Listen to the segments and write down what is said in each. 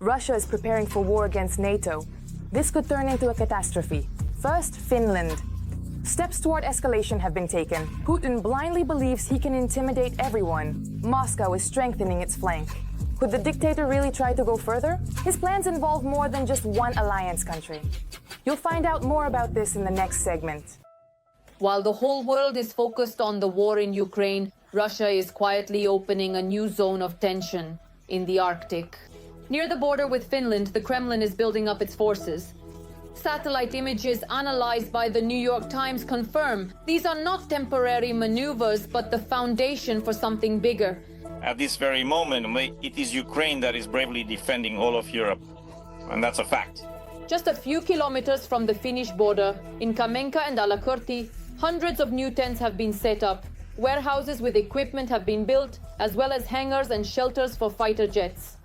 Russia is preparing for war against NATO. This could turn into a catastrophe. First, Finland. Steps toward escalation have been taken. Putin blindly believes he can intimidate everyone. Moscow is strengthening its flank. Could the dictator really try to go further? His plans involve more than just one alliance country. You'll find out more about this in the next segment. While the whole world is focused on the war in Ukraine, Russia is quietly opening a new zone of tension in the Arctic. Near the border with Finland, the Kremlin is building up its forces. Satellite images analyzed by the New York Times confirm these are not temporary maneuvers, but the foundation for something bigger. At this very moment, it is Ukraine that is bravely defending all of Europe, and that's a fact. Just a few kilometers from the Finnish border, in Kamenka and Alakurti, hundreds of new tents have been set up. Warehouses with equipment have been built, as well as hangars and shelters for fighter jets.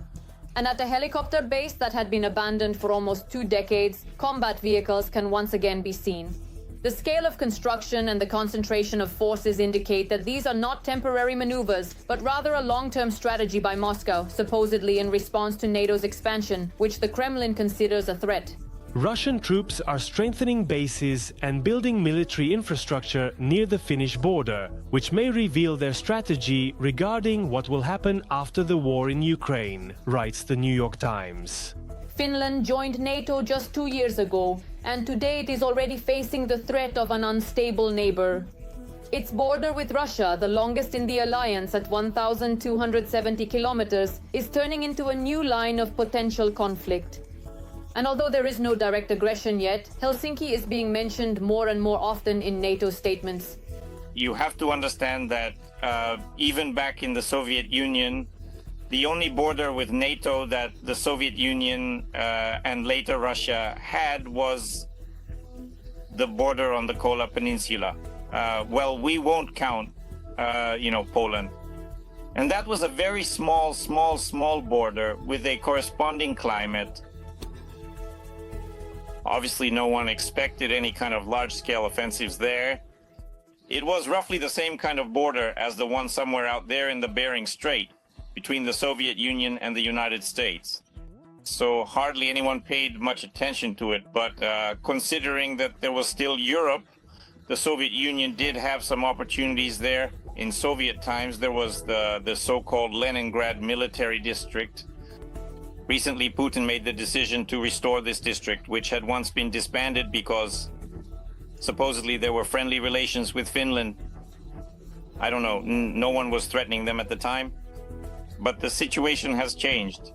And at a helicopter base that had been abandoned for almost 2 decades, combat vehicles can once again be seen. The scale of construction and the concentration of forces indicate that these are not temporary maneuvers, but rather a long-term strategy by Moscow, supposedly in response to NATO's expansion, which the Kremlin considers a threat. Russian troops are strengthening bases and building military infrastructure near the Finnish border, which may reveal their strategy regarding what will happen after the war in Ukraine, writes the New York Times. Finland joined NATO just 2 years ago, and today it is already facing the threat of an unstable neighbor. Its border with Russia, the longest in the alliance at 1,270 kilometers, is turning into a new line of potential conflict. And although there is no direct aggression yet, Helsinki is being mentioned more and more often in NATO statements. You have to understand that even back in the Soviet Union, the only border with NATO that the Soviet Union and later Russia had was the border on the Kola Peninsula. Well, we won't count, Poland. And that was a very small border with a corresponding climate. Obviously, no one expected any kind of large-scale offensives there. It was roughly the same kind of border as the one somewhere out there in the Bering Strait between the Soviet Union and the United States. So hardly anyone paid much attention to it, but considering that there was still Europe, the Soviet Union did have some opportunities there. In Soviet times, there was the so-called Leningrad Military District. Recently, Putin made the decision to restore this district, which had once been disbanded because supposedly there were friendly relations with Finland. I don't know, no one was threatening them at the time. But the situation has changed.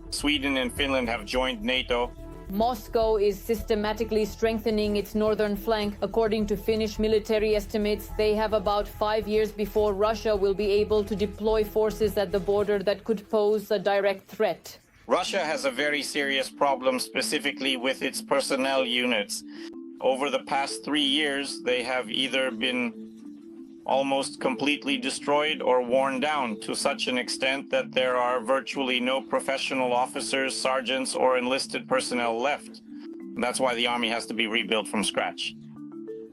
Sweden and Finland have joined NATO. Moscow is systematically strengthening its northern flank. According to Finnish military estimates, they have about 5 years before Russia will be able to deploy forces at the border that could pose a direct threat. Russia has a very serious problem specifically with its personnel units. Over the past 3 years, they have either been almost completely destroyed or worn down to such an extent that there are virtually no professional officers, sergeants, or enlisted personnel left. That's why the army has to be rebuilt from scratch.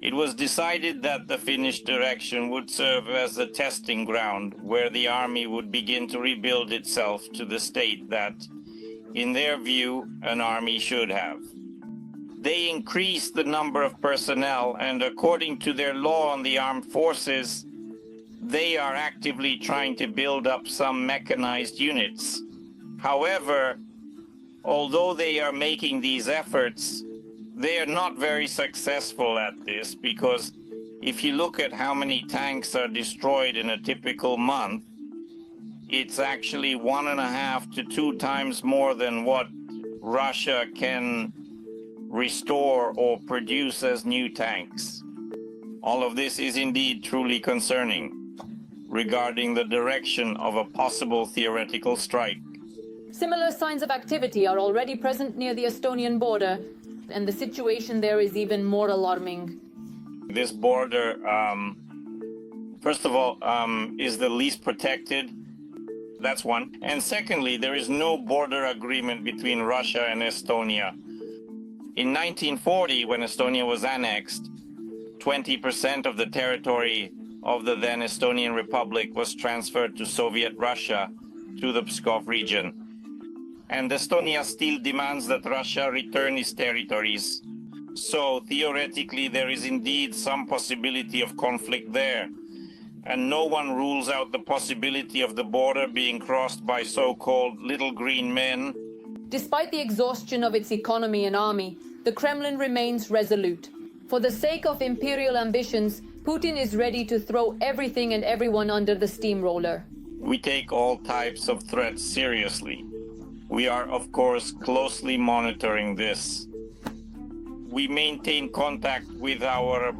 It was decided that the Finnish direction would serve as a testing ground where the army would begin to rebuild itself to the state that, in their view, an army should have. They increased the number of personnel, and according to their law on the armed forces, they are actively trying to build up some mechanized units. However, although they are making these efforts, they are not very successful at this, because if you look at how many tanks are destroyed in a typical month, it's actually 1.5 to 2 times more than what Russia can restore or produce as new tanks. All of this is indeed truly concerning regarding the direction of a possible theoretical strike. Similar signs of activity are already present near the Estonian border, and the situation there is even more alarming. This border, first of all, is the least protected. That's one. And secondly, there is no border agreement between Russia and Estonia. In 1940, when Estonia was annexed, 20% of the territory of the then Estonian Republic was transferred to Soviet Russia, to the Pskov region. and Estonia still demands that Russia return its territories. So theoretically, there is indeed some possibility of conflict there, and no one rules out the possibility of the border being crossed by so-called little green men. Despite the exhaustion of its economy and army, the Kremlin remains resolute. For the sake of imperial ambitions, Putin is ready to throw everything and everyone under the steamroller. We take all types of threats seriously. We are, of course, closely monitoring this. We maintain contact with our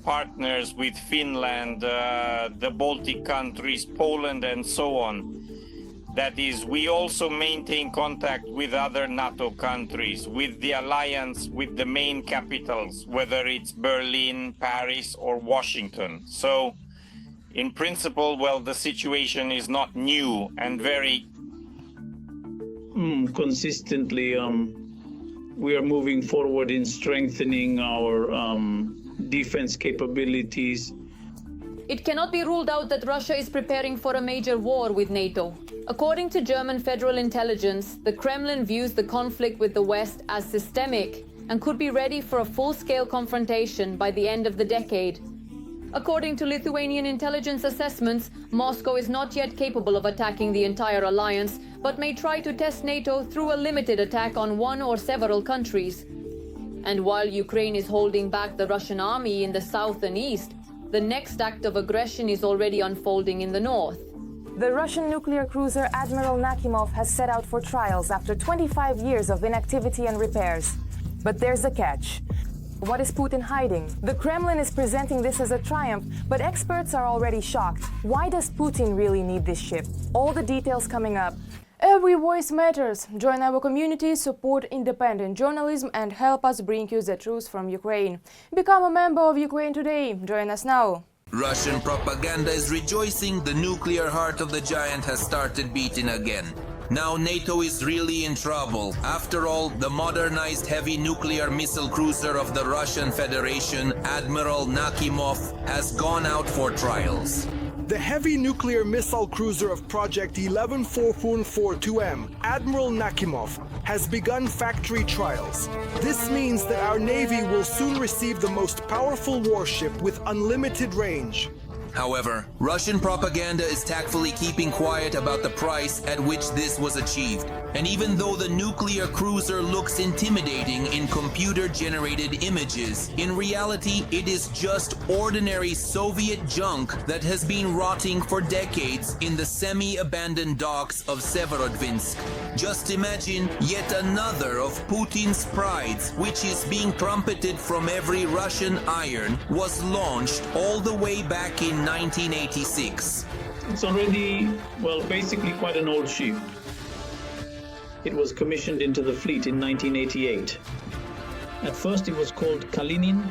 partners, with Finland, the Baltic countries, Poland, and so on. That is, we also maintain contact with other NATO countries, with the alliance, with the main capitals, whether it's Berlin, Paris, or Washington. So, in principle, well, the situation is not new and very consistently we are moving forward in strengthening our defense capabilities. It cannot be ruled out that Russia is preparing for a major war with NATO. According to German Federal Intelligence, the Kremlin views the conflict with the West as systemic and could be ready for a full-scale confrontation by the end of the decade. According to Lithuanian intelligence assessments, Moscow is not yet capable of attacking the entire alliance, but may try to test NATO through a limited attack on one or several countries. And while Ukraine is holding back the Russian army in the south and east, the next act of aggression is already unfolding in the north. The Russian nuclear cruiser Admiral Nakhimov has set out for trials after 25 years of inactivity and repairs. But there's a catch. What is Putin hiding? The Kremlin is presenting this as a triumph, but experts are already shocked. Why does Putin really need this ship? All the details coming up. Every voice matters. Join our community, support independent journalism and help us bring you the truth from Ukraine. Become a member of Ukraine Today. Join us now. Russian propaganda is rejoicing the nuclear heart of the giant has started beating again. Now NATO is really in trouble. After all, the modernized heavy nuclear missile cruiser of the Russian Federation, Admiral Nakhimov, has gone out for trials. The heavy nuclear missile cruiser of Project 11-442M, Admiral Nakhimov, has begun factory trials. This means that our Navy will soon receive the most powerful warship with unlimited range. However, Russian propaganda is tactfully keeping quiet about the price at which this was achieved. And even though the nuclear cruiser looks intimidating in computer-generated images, in reality it is just ordinary Soviet junk that has been rotting for decades in the semi-abandoned docks of Severodvinsk. Just imagine yet another of Putin's prides, which is being trumpeted from every Russian iron, was launched all the way back in 1986. It's already, well, basically quite an old ship. It was commissioned into the fleet in 1988. At first it was called Kalinin.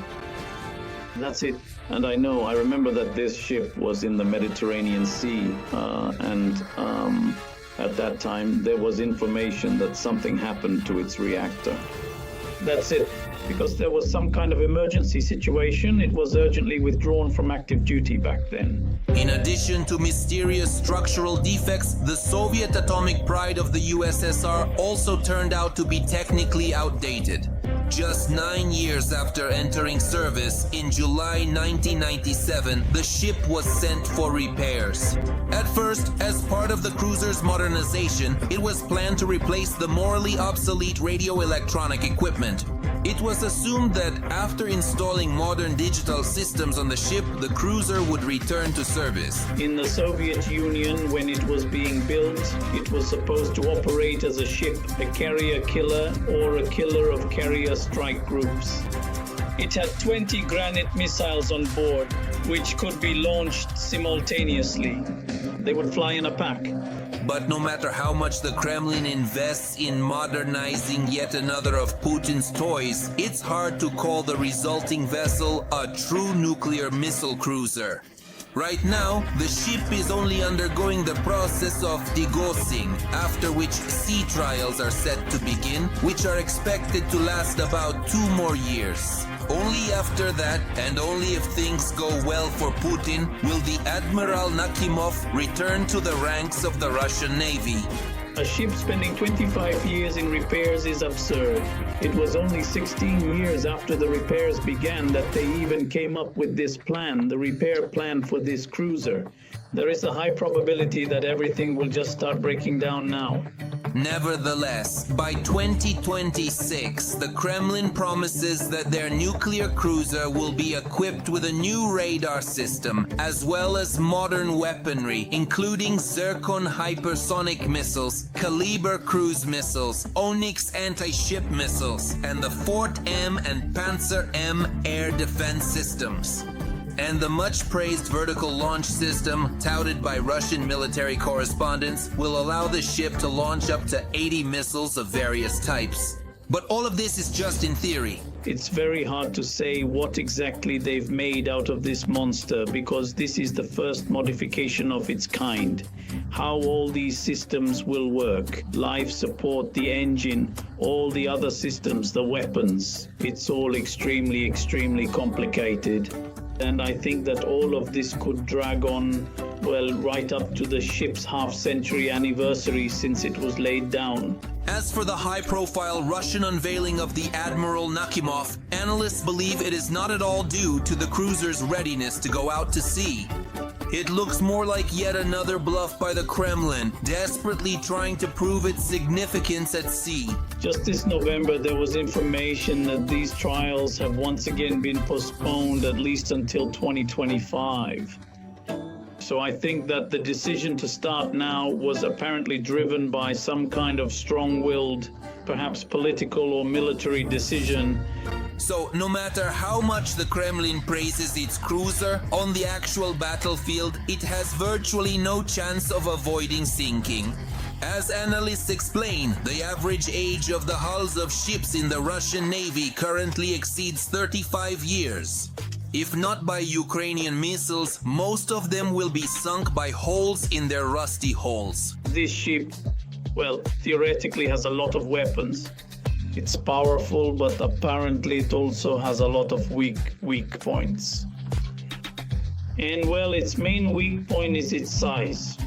That's it. And I remember that this ship was in the Mediterranean Sea, and at that time there was information that something happened to its reactor. That's it. Because there was some kind of emergency situation, it was urgently withdrawn from active duty back then. In addition to mysterious structural defects, the Soviet atomic pride of the USSR also turned out to be technically outdated. Just 9 years after entering service, in July 1997, the ship was sent for repairs. At first, as part of the cruiser's modernization, it was planned to replace the morally obsolete radio-electronic equipment. It was assumed that after installing modern digital systems on the ship, the cruiser would return to service. In the Soviet Union, when it was being built, it was supposed to operate as a ship, a carrier killer, or a killer of carrier strike groups. It had 20 Granite missiles on board, which could be launched simultaneously. They would fly in a pack. But no matter how much the Kremlin invests in modernizing yet another of Putin's toys, it's hard to call the resulting vessel a true nuclear missile cruiser. Right now, the ship is only undergoing the process of degaussing, after which sea trials are set to begin, which are expected to last about 2 more years. Only after that, and only if things go well for Putin, will the Admiral Nakhimov return to the ranks of the Russian Navy. A ship spending 25 years in repairs is absurd. It was only 16 years after the repairs began that they even came up with this plan, the repair plan for this cruiser. There is a high probability that everything will just start breaking down now. Nevertheless, by 2026, the Kremlin promises that their nuclear cruiser will be equipped with a new radar system, as well as modern weaponry, including Zircon hypersonic missiles, Kaliber cruise missiles, Onyx anti-ship missiles, and the Fort M and Panzer M air defense systems. And the much-praised vertical launch system, touted by Russian military correspondents, will allow the ship to launch up to 80 missiles of various types. But all of this is just in theory. It's very hard to say what exactly they've made out of this monster, because this is the first modification of its kind. How all these systems will work, life support, the engine, all the other systems, the weapons, it's all extremely complicated. And I think that all of this could drag on, well, right up to the ship's half-century anniversary since it was laid down. As for the high-profile Russian unveiling of the Admiral Nakhimov, analysts believe it is not at all due to the cruiser's readiness to go out to sea. It looks more like yet another bluff by the Kremlin, desperately trying to prove its significance at sea. Just this November, there was information that these trials have once again been postponed at least until 2025. So I think that the decision to start now was apparently driven by some kind of strong-willed, perhaps political or military decision. So no matter how much the Kremlin praises its cruiser, on the actual battlefield, it has virtually no chance of avoiding sinking. As analysts explain, the average age of the hulls of ships in the Russian Navy currently exceeds 35 years. If not by Ukrainian missiles, most of them will be sunk by holes in their rusty hulls. This ship, well, theoretically has a lot of weapons. It's powerful, but apparently it also has a lot of weak points. And well, its main weak point is its size.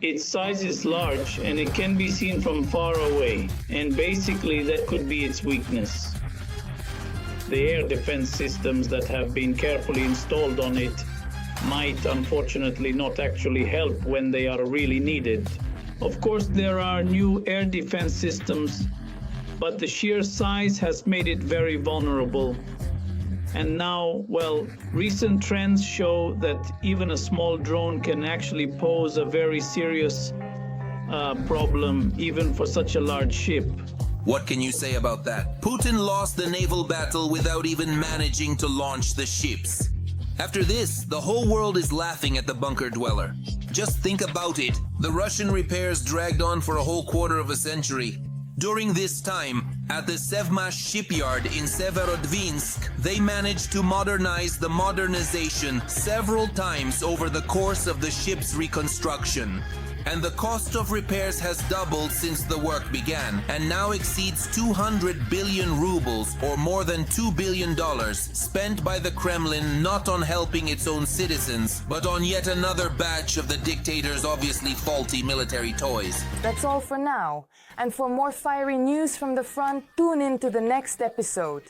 Its size is large and it can be seen from far away, and basically that could be its weakness. The air defense systems that have been carefully installed on it might unfortunately not actually help when they are really needed. Of course, there are new air defense systems, but the sheer size has made it very vulnerable. And now, well, recent trends show that even a small drone can actually pose a very serious problem, even for such a large ship. What can you say about that? Putin lost the naval battle without even managing to launch the ships. After this, the whole world is laughing at the bunker dweller. Just think about it. The Russian repairs dragged on for a whole quarter of a century. During this time, at the Sevmash shipyard in Severodvinsk, they managed to modernize the Modernization several times over the course of the ship's reconstruction. And the cost of repairs has doubled since the work began, and now exceeds 200 billion rubles, or more than $2 billion, spent by the Kremlin not on helping its own citizens, but on yet another batch of the dictator's obviously faulty military toys. That's all for now. And for more fiery news from the front, tune in to the next episode.